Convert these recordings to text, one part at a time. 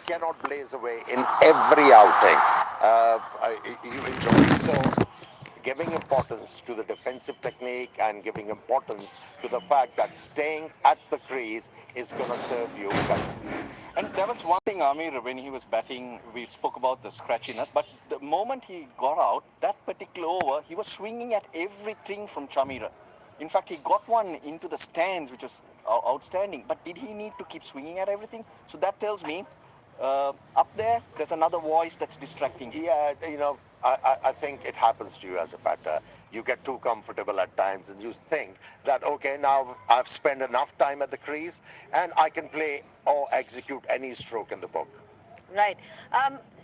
cannot blaze away in every outing. You enjoy. So giving importance to the defensive technique and giving importance to the fact that staying at the crease is going to serve you better. And there was one thing, Amir, when he was batting, we spoke about the scratchiness, but the moment he got out, that particular over, he was swinging at everything from Chamira. In fact, he got one into the stands, which was outstanding. But did he need to keep swinging at everything? So that tells me up there, there's another voice that's distracting. Yeah, I think it happens to you as a batter. You get too comfortable at times and you think that, okay, now I've spent enough time at the crease and I can play or execute any stroke in the book. Right.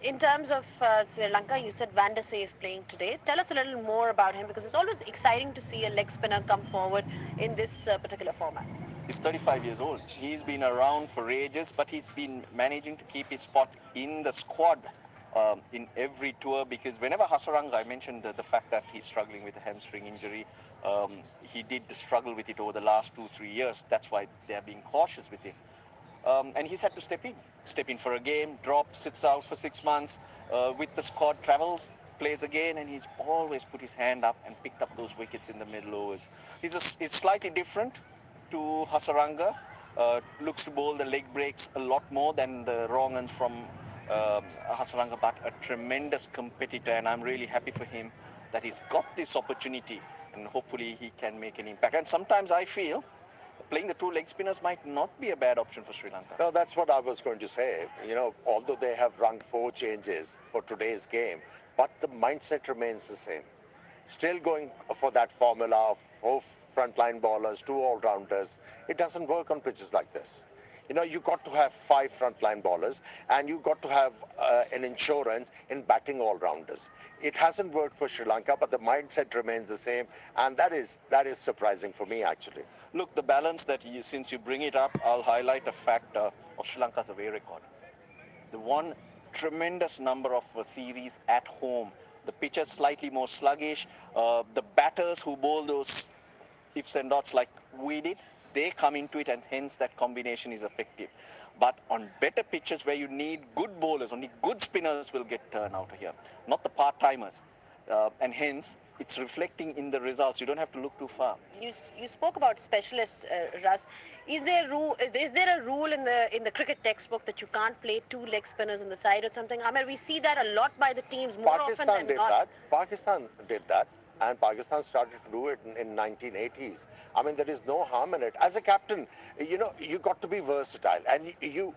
In terms of Sri Lanka, you said Van der Sar is playing today. Tell us a little more about him because it's always exciting to see a leg spinner come forward in this particular format. He's 35 years old. He's been around for ages, but he's been managing to keep his spot in the squad in every tour because whenever Hasaranga, I mentioned the fact that he's struggling with a hamstring injury. He did struggle with it over the last 2-3 years. That's why they're being cautious with him. And he's had to step in for a game, drop, sits out for 6 months, with the squad, travels, plays again, and he's always put his hand up and picked up those wickets in the middle overs. He's slightly different to Hasaranga, looks to bowl the leg breaks a lot more than the wrong uns from Hasaranga, but a tremendous competitor, and I'm really happy for him that he's got this opportunity, and hopefully he can make an impact. And sometimes I feel playing the two leg spinners might not be a bad option for Sri Lanka. No, that's what I was going to say. Although they have run 4 changes for today's game, but the mindset remains the same. Still going for that formula of 4 frontline bowlers, 2 all-rounders. It doesn't work on pitches like this. You got to have 5 frontline bowlers and you got to have an insurance in batting all-rounders. It hasn't worked for Sri Lanka, but the mindset remains the same, and that is surprising for me, actually. Look, the balance that since you bring it up, I'll highlight a fact of Sri Lanka's away record. The one tremendous number of series at home. The pitch is slightly more sluggish. The batters who bowl those ifs and dots like we did, they come into it, and hence that combination is effective. But on better pitches where you need good bowlers, only good spinners will get turned out here, not the part-timers. And hence, it's reflecting in the results. You don't have to look too far. You spoke about specialists, Russ. Is there a rule in the cricket textbook that you can't play 2 leg spinners on the side or something? I mean, we see that a lot by the teams more often than not. Pakistan did that. And Pakistan started to do it in 1980s. I mean, there is no harm in it. As a captain, you got to be versatile. And you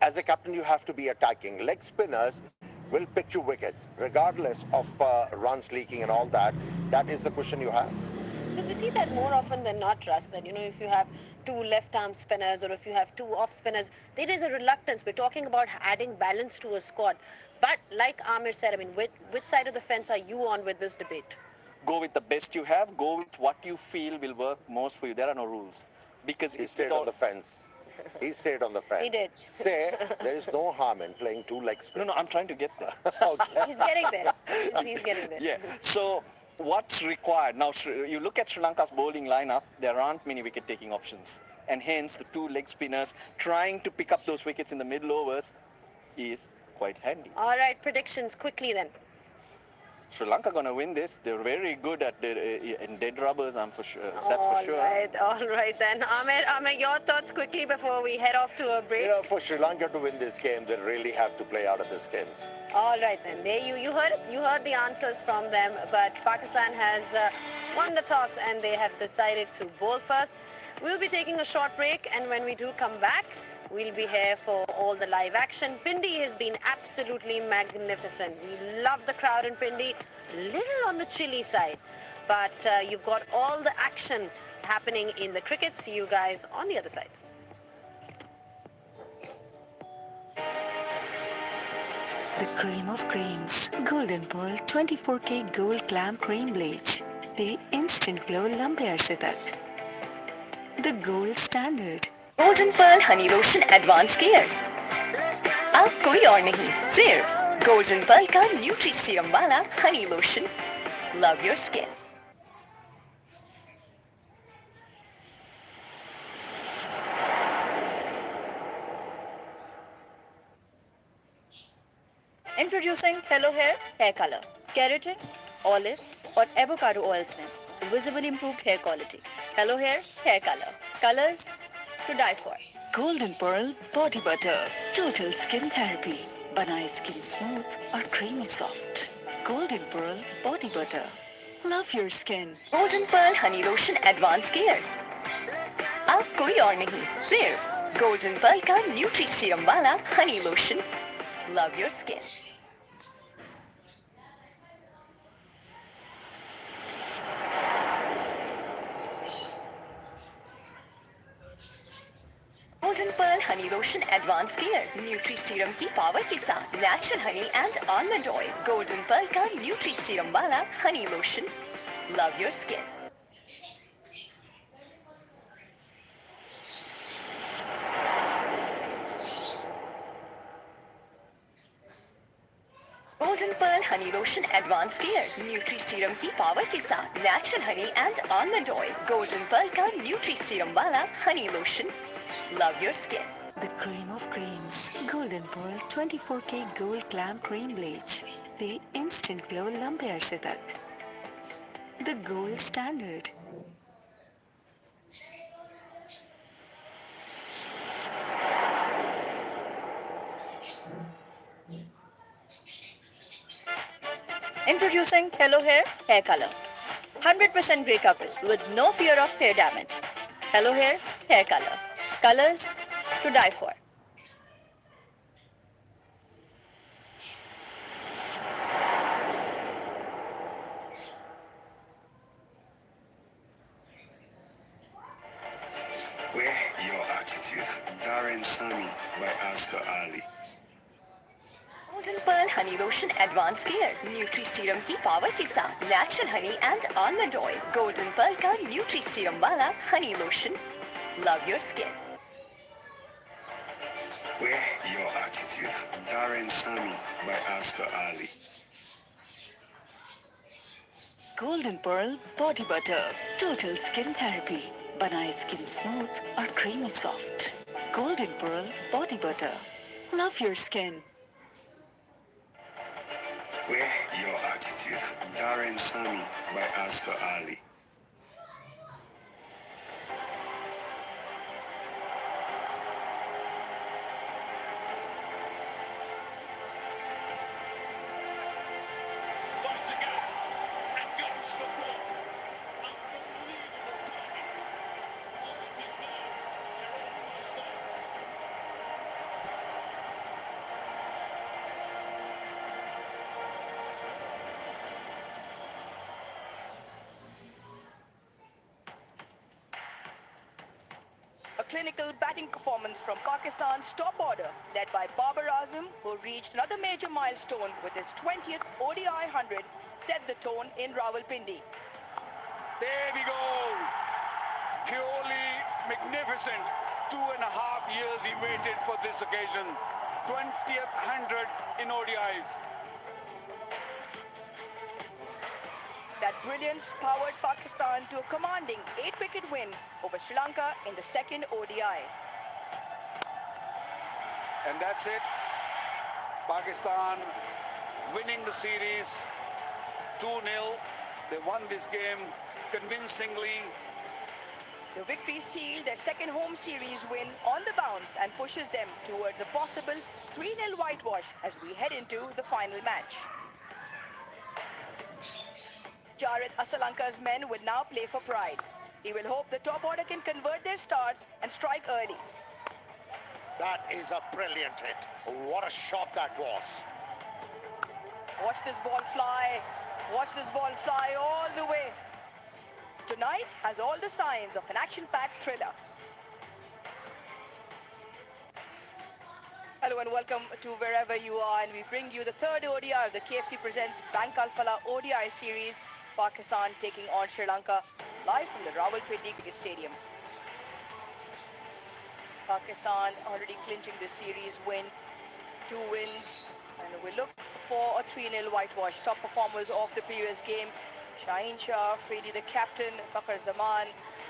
as a captain, you have to be attacking. Leg spinners will pick you wickets, regardless of runs leaking and all that. That is the cushion you have. Because we see that more often than not, Russ, that, if you have 2 left-arm spinners or if you have 2 off spinners, there is a reluctance. We're talking about adding balance to a squad. But like Amir said, I mean, which side of the fence are you on with this debate? Go with the best you have. Go with what you feel will work most for you. There are no rules. Because he stayed on the fence. He stayed on the fence. He did. Say, there is no harm in playing 2 leg spinners. No, I'm trying to get there. Okay. He's getting there. He's getting there. Yeah. So what's required? Now, you look at Sri Lanka's bowling lineup, there aren't many wicket-taking options. And hence, the 2 leg spinners trying to pick up those wickets in the middle overs is quite handy. All right, predictions quickly then. Sri Lanka gonna win this. They're very good at in dead rubbers. I'm for sure. That's for sure. All right then. Amir, your thoughts quickly before we head off to a break. For Sri Lanka to win this game, they really have to play out of the skins. All right then. There you heard it. You heard the answers from them. But Pakistan has won the toss and they have decided to bowl first. We'll be taking a short break, and when we do come back, we'll be here for all the live action. Pindi has been absolutely magnificent. We love the crowd in Pindi. Little on the chilly side. But you've got all the action happening in the cricket. See you guys on the other side. The cream of creams. Golden Pearl 24K Gold Clam Cream Bleach. The instant glow लंबे अरसे तक. The gold standard. Golden Pearl Honey Lotion Advanced Care. अब कोई और नहीं, सिर्फ Golden Pearl का nutri serum वाला Honey lotion. Love your skin. Introducing Hello Hair Color. Keratin, olive, or avocado oil stem. Visibly improved hair quality. Hello Hair Color. Colors to die for. Golden Pearl Body Butter. Total Skin Therapy. बनाए skin smooth और creamy soft. Golden Pearl Body Butter. Love your skin. Golden Pearl Honey Lotion Advanced Care. अब कोई और नहीं, सिर्फ Golden Pearl का nutri serum वाला Honey lotion. Love your skin. Golden Pearl Honey Lotion Advanced Care. Nutri serum की power के साथ natural honey and almond oil. Golden Pearl का न्यूट्री सीरम वाला Honey lotion. Love your skin. Golden Pearl Honey Lotion Advanced Care. Nutri serum की power के साथ natural honey and almond oil. Golden Pearl का nutri serum वाला Honey lotion. Love your skin. The cream of creams. Golden Pearl 24K Gold Clam Cream Bleach. The instant glow लंबे अरसे तक. The gold standard. Introducing Hello Hair Color. 100% grey coverage with no fear of hair damage. Hello Hair Color. Colors to die for. Wear your attitude. Darren Sami by Oscar Ali. Golden Pearl Honey Lotion Advanced Care. Nutri serum की power के साथ natural honey and almond oil. Golden Pearl का nutri serum वाला Honey lotion. Love your skin. Wear your attitude. Darren Sami by Oscar Ali. Golden Pearl Body Butter. Total Skin Therapy. बनाए skin smooth और creamy soft. Golden Pearl Body Butter. Love your skin. Wear your attitude. Darren Sami by Oscar Ali. A clinical batting performance from Pakistan's top order, led by Babar Azam, who reached another major milestone with his 20th ODI 100, set the tone in Rawalpindi. There we go. Purely magnificent. 2.5 years he waited for this occasion. 20th 100 in ODIs. That brilliance powered Pakistan to a commanding 8-wicket win over Sri Lanka in the second ODI. And that's it. Pakistan winning the series 2-0. They won this game convincingly. The victory sealed their second home series win on the bounce and pushes them towards a possible 3-0 whitewash as we head into the final match. Jared Asalanka's men will now play for pride. He will hope the top order can convert their starts and strike early. That is a brilliant hit. What a shot that was. Watch this ball fly. Watch this ball fly all the way. Tonight has all the signs of an action-packed thriller. Hello and welcome to wherever you are, and we bring you the third ODI of the KFC Presents Bank Alfala ODI series. Pakistan taking on Sri Lanka live from the Rawalpindi Cricket Stadium. Pakistan already clinching this series win, 2 wins, and we look for a 3-0 whitewash. Top performers of the previous game: Shaheen Shah, Fredi the captain, Fakhar Zaman,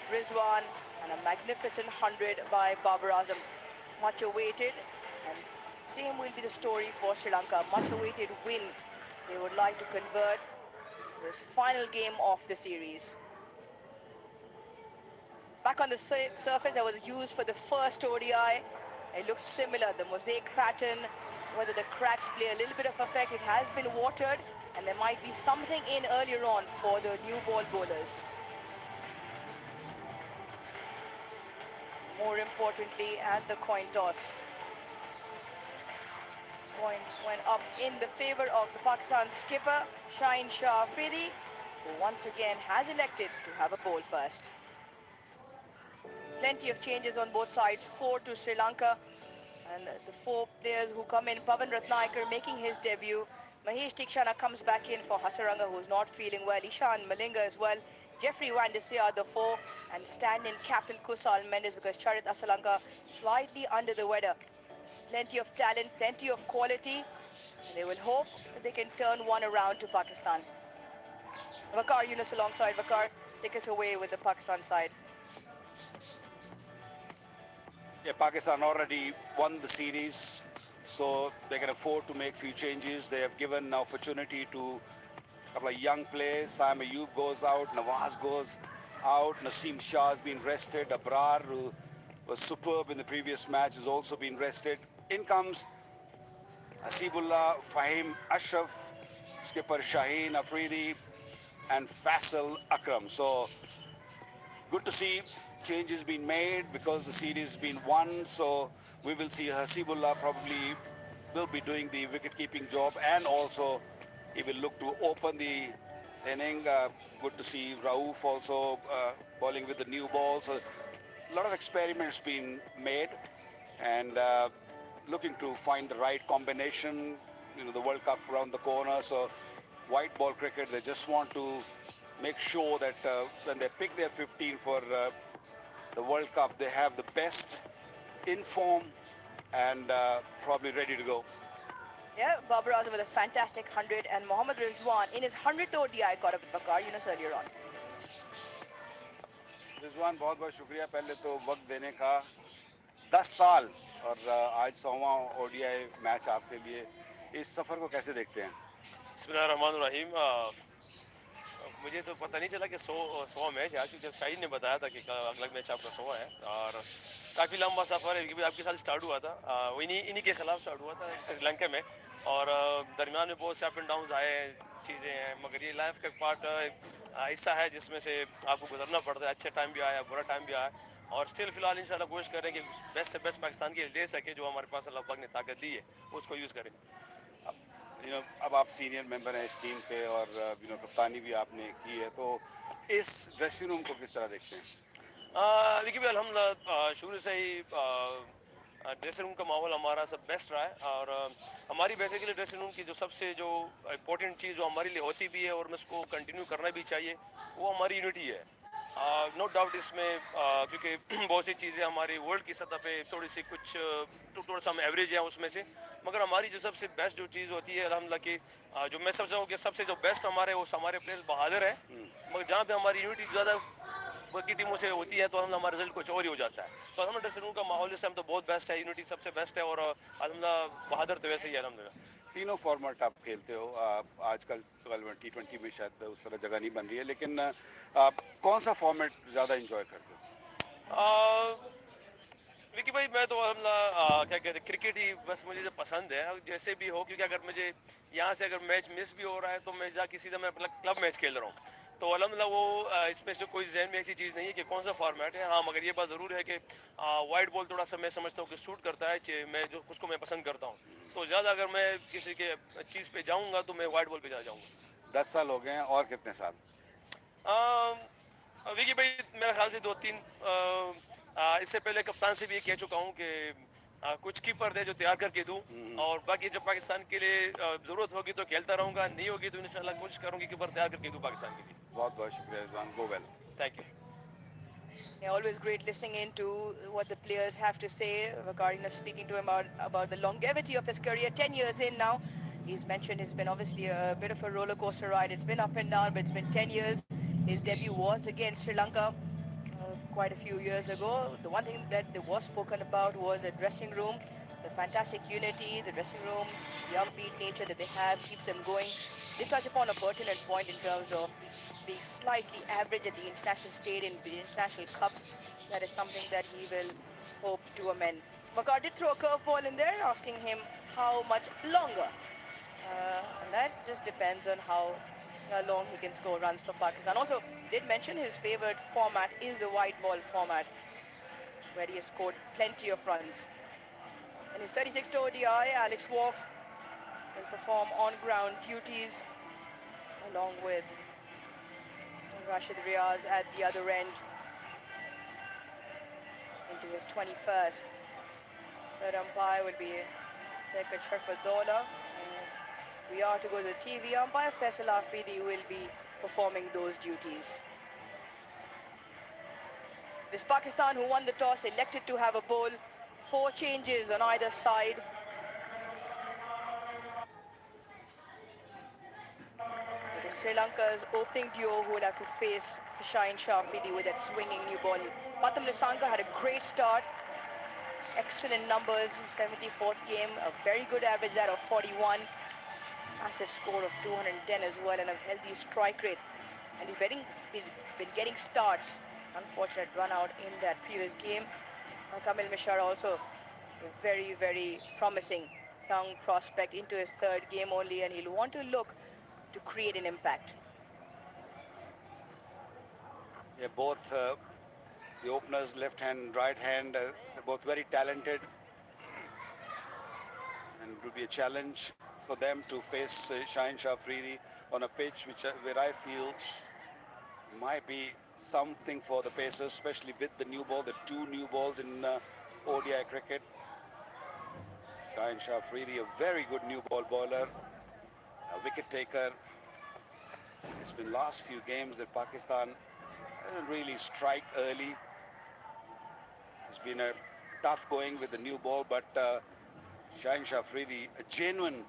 Rizwan, and a magnificent 100 by Babar Azam. Much awaited and Same will be the story for Sri Lanka. Much awaited win. They would like to convert this final game of the series. Back on the surface that was used for the first ODI, it looks similar. The mosaic pattern, whether the cracks play a little bit of effect, it has been watered, and there might be something in earlier on for the new ball bowlers. More importantly, and the coin toss. Point went up in the favor of the Pakistan skipper, Shaheen Shah Afridi, who once again has elected to have a bowl first. Plenty of changes on both sides, 4 to Sri Lanka. And the 4 players who come in, Pavan Ratnayakar making his debut. Mahesh Tikshana comes back in for Hasaranga, who's not feeling well. Ishan Malinga as well. Jeffrey Van de Sea are the 4. And stand-in captain Kusal Mendes because Charit Asalanka slightly under the weather. Plenty of talent, plenty of quality. And they will hope that they can turn one around to Pakistan. Vakar Yunus alongside Vakar. Take us away with the Pakistan side. Yeah, Pakistan already won the series, so they can afford to make few changes. They have given an opportunity to a couple of young players. Sam Ayub goes out, Nawaz goes out, Naseem Shah has been rested, Abrar, who was superb in the previous match, has also been rested. In comes Hasibullah, Fahim Ashraf, skipper Shaheen Afridi, and Faisal Akram. So good to see changes being made because the series has been won. So we will see Hasibullah probably will be doing the wicket-keeping job, and also he will look to open the inning. Good to see Rauf also bowling with the new ball. So a lot of experiments being made, and looking to find the right combination. You know, the World Cup around the corner, so white ball cricket, they just want to make sure that when they pick their 15 for the World Cup, they have the best in form and probably ready to go. Yeah, Babar Azam with a fantastic 100, and Mohammad Rizwan in his 100th ODI caught up with Bakar Yunus earlier on. Rizwan बहुत बहुत शुक्रिया पहले तो वक्त देने का 10 साल और आज 100वां ओडीआई मैच आपके लिए इस सफ़र को कैसे देखते हैं बिस्मिल्लाहिर्रहमानिर्रहीम मुझे तो पता नहीं चला कि 100 मैच है आज, क्योंकि शाहिद ने बताया था कि अगला मैच आपका 100 है और काफ़ी लंबा सफ़र है, क्योंकि आपके साथ स्टार्ट हुआ था, वो इन्हीं के खिलाफ स्टार्ट हुआ था श्रीलंका में, और दरमियान में बहुत से अप एंड डाउन्स आए, चीज़ें हैं, मगर ये लाइफ का पार्ट हिस्सा है जिसमें से आपको गुजरना पड़ता है। अच्छा टाइम भी आया, बुरा टाइम भी आया, और स्टिल फिलहाल इंशाल्लाह कोशिश करें कि बेस्ट से बेस्ट पाकिस्तान के लिए दे सके, जो हमारे पास अल्लाह पाक ने ताकत दी है उसको यूज़ करें। अब आप सीनियर मेंबर हैं इस टीम के और कप्तानी भी आपने की है, तो इस ड्रेसिंग रूम को किस तरह देखते हैं देखिए भाई अल्हम्दुलिल्लाह शुरू से ही ड्रेसिंग रूम का माहौल हमारा सब बेस्ट रहा है, और हमारी बेसिकली ड्रेसिंग रूम की जो सबसे जो इम्पोर्टेंट चीज़ जो हमारे लिए होती भी है और उसको कंटिन्यू करना भी चाहिए, वो हमारी यूनिटी है। नो डाउट इसमें क्योंकि बहुत सी चीज़ें हमारी वर्ल्ड की सतह पे थोड़ी सी कुछ थोड़ा सा हम एवरेज है उसमें से, मगर हमारी जो सबसे बेस्ट जो चीज़ होती है अल्हम्दुलिल्लाह की जो मैं समझता हूँ कि सबसे जो बेस्ट हमारे वो हमारे प्लेयर्स बहादुर है, मगर जहाँ पे हमारी यूनिटी ज़्यादा बाकी टीमों से होती है तो हम हमारा रिजल्ट कुछ और ही हो जाता है। तो अलहमद ड्रेसिंग रूम का माहौल इस टाइम तो बहुत बेस्ट है, यूनिटी सबसे बेस्ट है, और अलहमदिल्ला बहादुर तो वैसे ही है अलहमदिल्ला। तीनों फॉर्मेट आप खेलते हो, आजकल T20 में शायद उस तरह जगह नहीं बन रही है, लेकिन कौन सा फॉर्मेट ज़्यादा इंजॉय करते हो विकी भाई मैं तो क्या कहते हैं क्रिकेट ही बस मुझे पसंद है, जैसे भी हो, क्योंकि अगर मुझे यहाँ से अगर मैच मिस भी हो रहा है तो मैं जाके सीधा मैं अपना क्लब मैच खेल रहा हूँ, तो अलहमदिल्ला वो इसमें से कोई जहन में ऐसी चीज़ नहीं है कि कौन सा फॉर्मेट है। हाँ, मगर ये बात ज़रूर है कि वाइट बॉल थोड़ा सा मैं समझता हूँ कि सूट करता है, मैं जो उसको मैं पसंद करता हूँ, तो ज़्यादा अगर मैं किसी के चीज़ पे जाऊँगा तो मैं वाइट बॉल पे जाऊँगा। 10 साल हो गए हैं और कितने साल विकी भाई मेरे ख्याल से 2-3 इससे पहले कप्तान से भी ये कह चुका हूँ कि कुछ कीपर दे जो तैयार करके दूँ, और बाकी जब पाकिस्तान के लिए ज़रूरत होगी तो खेलता रहूँगा, नहीं होगी तो इंशाल्लाह कोशिश करूँगी कीपर तैयार करके दूँ पाकिस्तान के लिए। बहुत बहुत शुक्रिया Rizwan, go well. Thank you. Yeah, always great listening in to what the players have to say regarding speaking to him about the longevity of his career. 10 years in now. He's mentioned it's been obviously a bit of a roller coaster ride. It's been up and down, but it's been 10 years. His debut was against Sri Lanka quite a few years ago. The one thing that there was spoken about was a dressing room. The fantastic unity, the dressing room, the upbeat nature that they have keeps them going. They touch upon a pertinent point in terms of being slightly average at the international stage in the international cups. That is something that he will hope to amend. Makar did throw a curveball in there, asking him how much longer. And that just depends on how long he can score runs for Pakistan. Also, did mention his favorite format is the white ball format, where he has scored plenty of runs. In his 36th ODI, Alex Wolff will perform on-ground duties along with Rashid Riaz at the other end into his 21st. Third umpire will be Shekhar Sharfadola. We are to go to the TV umpire. Faisal Afridi will be performing those duties. This Pakistan, who won the toss, elected to have a bowl. 4 changes on either side. It is Sri Lanka's opening duo who will have to face Shaheen Shah Afridi with that swinging new ball. Pathum Nissanka had a great start. Excellent numbers, 74th game, a very good average there of 41. Massive score of 210 as well, and a healthy strike rate. And he's been getting starts. Unfortunate run out in that previous game. Kamil Mishra also a very, very promising young prospect into his 3rd game only, and he'll want to look to create an impact. Yeah, both the openers, left hand, right hand, they're both very talented. And it will be a challenge for them to face Shaheen Shah Afridi on a pitch where I feel might be something for the Pacers, especially with the new ball, the 2 new balls in ODI cricket. Shaheen Shah Afridi, a very good new ball bowler, a wicket taker. It's been last few games that Pakistan doesn't really strike early. It's been a tough going with the new ball, but Shaheen Shah Afridi, a genuine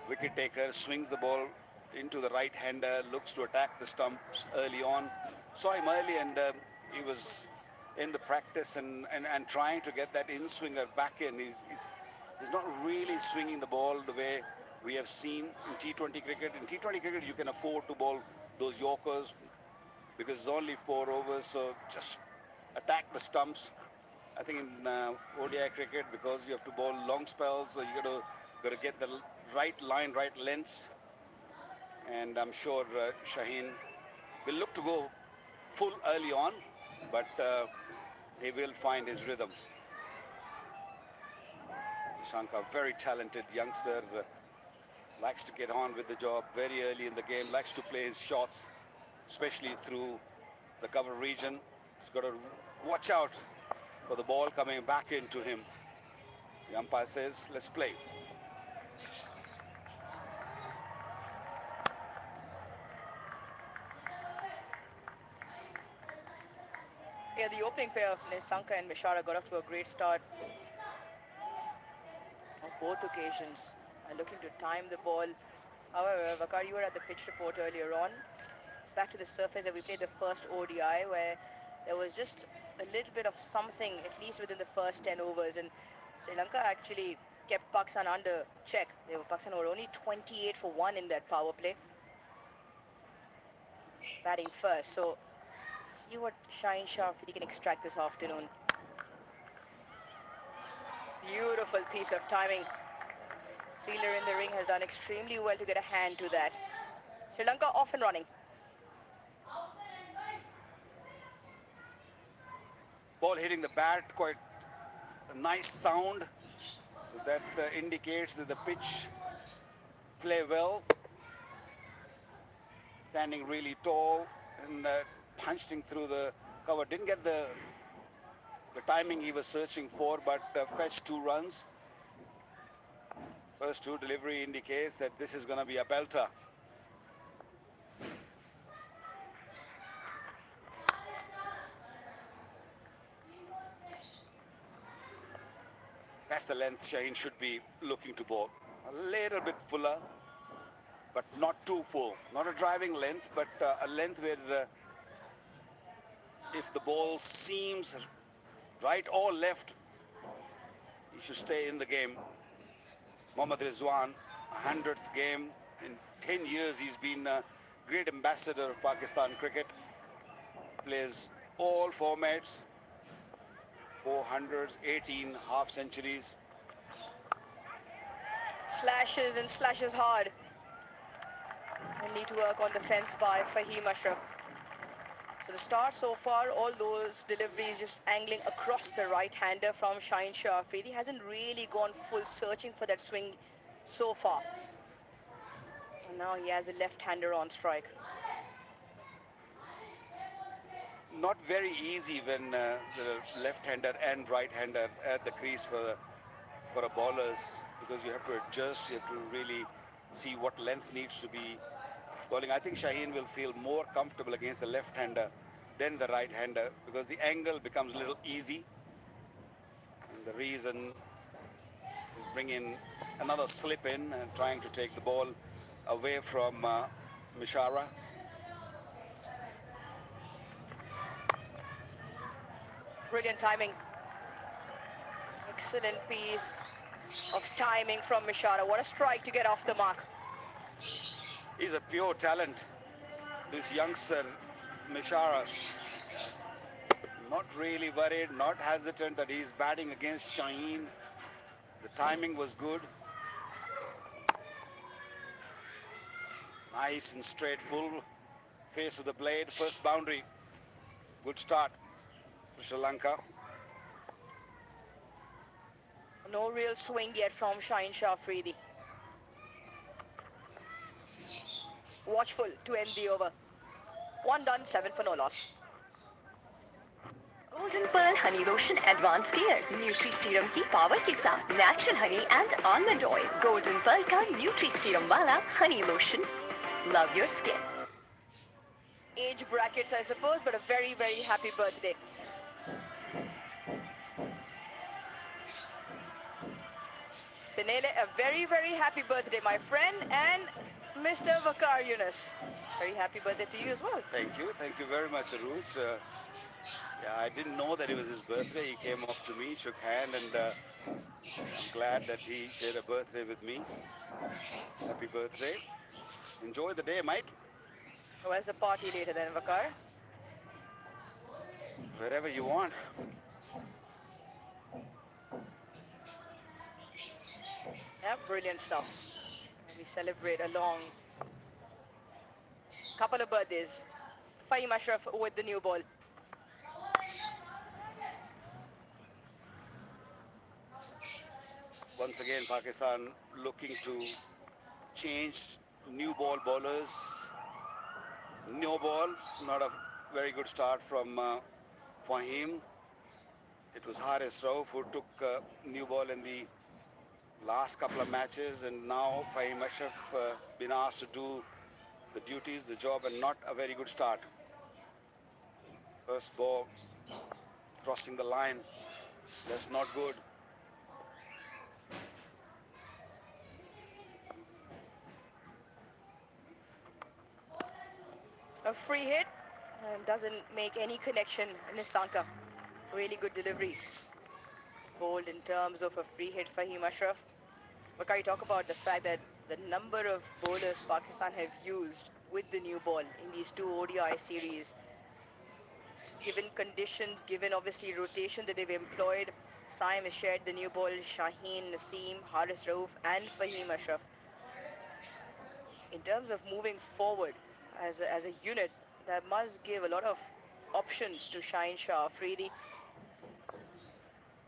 wicket taker, swings the ball into the right-hander, looks to attack the stumps early on. Saw him early, and he was in the practice and trying to get that in-swinger back in. He's not really swinging the ball the way we have seen in T20 cricket. In T20 cricket, you can afford to bowl those Yorkers because it's only 4 overs, so just attack the stumps. I think in ODI cricket, because you have to bowl long spells, so you got to get the right line, right lengths. And I'm sure Shaheen will look to go full early on, but he will find his rhythm. Nissanka, very talented youngster, likes to get on with the job very early in the game, likes to play his shots, especially through the cover region. He's got to watch out for the ball coming back into him. The umpire says, let's play. Yeah, the opening pair of Nissanka and Mishra got off to a great start on both occasions, looking to time the ball. However, Vakar, you were at the pitch report earlier on. Back to the surface that we played the first ODI, where there was just a little bit of something, at least within the first 10 overs, and Sri Lanka actually kept Pakistan under check. Pakistan were only 28 for 1 in that power play, batting first. So see what Shaheen Shah Afridi can extract this afternoon. Beautiful piece of timing. Fielder in the ring has done extremely well to get a hand to that. Sri Lanka off and running. Ball hitting the bat, quite a nice sound. So that indicates that the pitch play well. Standing really tall and punching through the cover. Didn't get the timing he was searching for, but fetched 2 runs. First 2 delivery indicates that this is going to be a belter. That's the length Shaheen should be looking to bowl. A little bit fuller, but not too full. Not a driving length, but a length where if the ball seems right or left, he should stay in the game. Mohammad Rizwan, 100th game. In 10 years, he's been a great ambassador of Pakistan cricket. Plays all formats, 400s, 18 half centuries. Slashes and slashes hard. And need to work on the fence by Fahim Ashraf. So the start so far, all those deliveries just angling across the right-hander from Shaheen Shah Afridi. Hasn't really gone full searching for that swing so far. And now he has a left-hander on strike. Not very easy when the left-hander and right-hander at the crease for a bowlers, because you have to adjust, you have to really see what length needs to be bowling. I think Shaheen will feel more comfortable against the left-hander than the right-hander, because the angle becomes a little easy. And the reason is bringing another slip in and trying to take the ball away from Mishara. Brilliant timing. Excellent piece of timing from Mishara. What a strike to get off the mark. He's a pure talent, this youngster, Mishara. Not really worried, not hesitant that he's batting against Shaheen. The timing was good. Nice and straight, full face of the blade. First boundary. Good start for Sri Lanka. No real swing yet from Shaheen Shah Afridi. Watchful to end the over. 1 done, 7 for no loss. Golden Pearl Honey Lotion Advanced Care. Nutri Serum की power के साथ natural honey and almond oil. Golden Pearl का Nutri Serum वाला honey lotion. Love your skin. Age brackets, I suppose, but a very, very happy birthday. Senele, a very, very happy birthday, my friend, and Mr. Vakar Yunus. Very happy birthday to you as well. Thank you very much, Aruj. Yeah, I didn't know that it was his birthday. He came up to me, shook hand, and I'm glad that he shared a birthday with me. Happy birthday. Enjoy the day, mate. Where's the party later then, Vakar? Wherever you want. Yeah, brilliant stuff. We celebrate a long couple of birthdays. Fahim Ashraf with the new ball. Once again, Pakistan looking to change new ball bowlers. No ball, not a very good start from Fahim. It was Haris Rauf who took new ball in the last couple of matches, and now Fahim Ashraf been asked to do the duties, the job, and not a very good start. First ball crossing the line, that's not good. A free hit and doesn't make any connection. Nissanka, really good delivery. Bold in terms of a free hit for Fahim Ashraf. But can you talk about the fact that the number of bowlers Pakistan have used with the new ball in these 2 ODI series, given conditions, given obviously rotation that they've employed. Saim has shared the new ball, Shaheen, Naseem, Haris Rauf and Fahim Ashraf. In terms of moving forward as a unit, that must give a lot of options to Shaheen Shah Afridi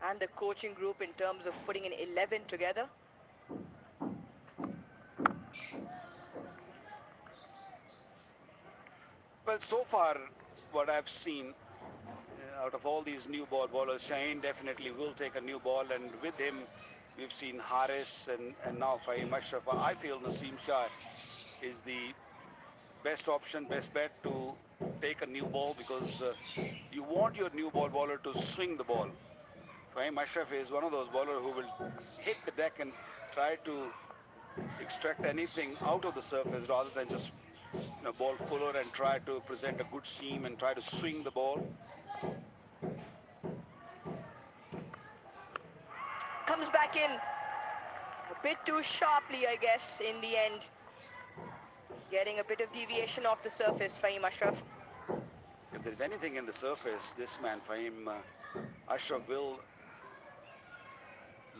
and the coaching group in terms of putting an 11 together. Well, so far, what I've seen out of all these new ball bowlers, Shaheen definitely will take a new ball, and with him, we've seen Haris and now Fahim Ashraf. I feel Naseem Shah is the best option, best bet to take a new ball, because you want your new ball bowler to swing the ball. Fahim Ashraf is one of those bowlers who will hit the deck and try to extract anything out of the surface rather than just ball fuller and try to present a good seam and try to swing the ball. comes back in a bit too sharply, I guess, in the end. Getting a bit of deviation off the surface, Fahim Ashraf. If there's anything in the surface, this man, Fahim Ashraf, will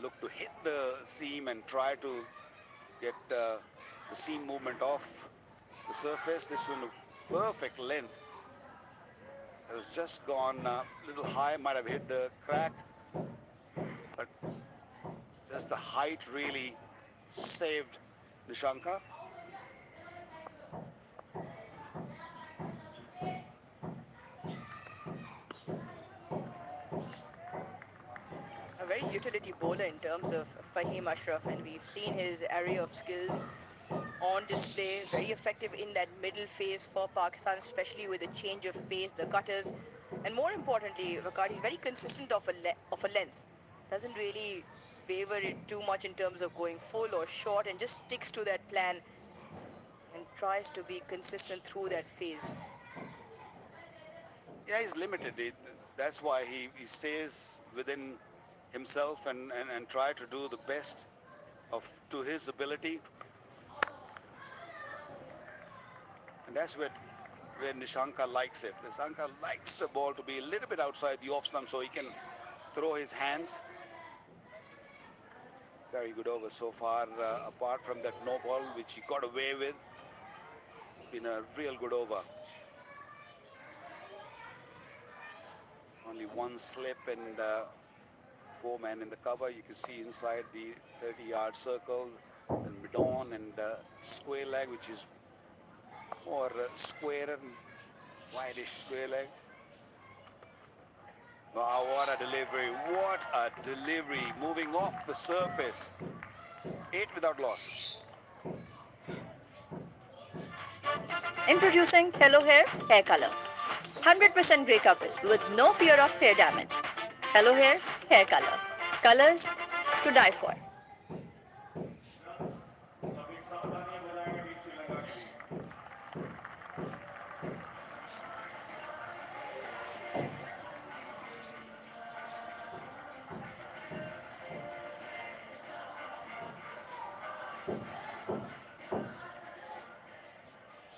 look to hit the seam and try to get the seam movement off the surface. This one, perfect length. It was just gone a little high, might have hit the crack, but just the height really saved Nishanka. A very utility bowler in terms of Fahim Ashraf, and we've seen his array of skills on display. Very effective in that middle phase for Pakistan, especially with the change of pace, the cutters, and more importantly, Vakad is very consistent of a length. Doesn't really favor it too much in terms of going full or short, and just sticks to that plan and tries to be consistent through that phase. Yeah, he's limited. That's why he stays within himself and try to do the best to his ability. And that's where Nishanka likes it. Nishanka likes the ball to be a little bit outside the off stump so he can throw his hands. Very good over so far, apart from that no ball which he got away with. It's been a real good over. Only one slip and 4 men in the cover. You can see inside the 30-yard circle, then mid-on and square leg, which is more square and wideish square leg. Wow, what a delivery. What a delivery. Moving off the surface. 8 without loss. Introducing Hello Hair Hair Color. 100% grey coverage with no fear of hair damage. Hello Hair Hair Color. Colors to die for.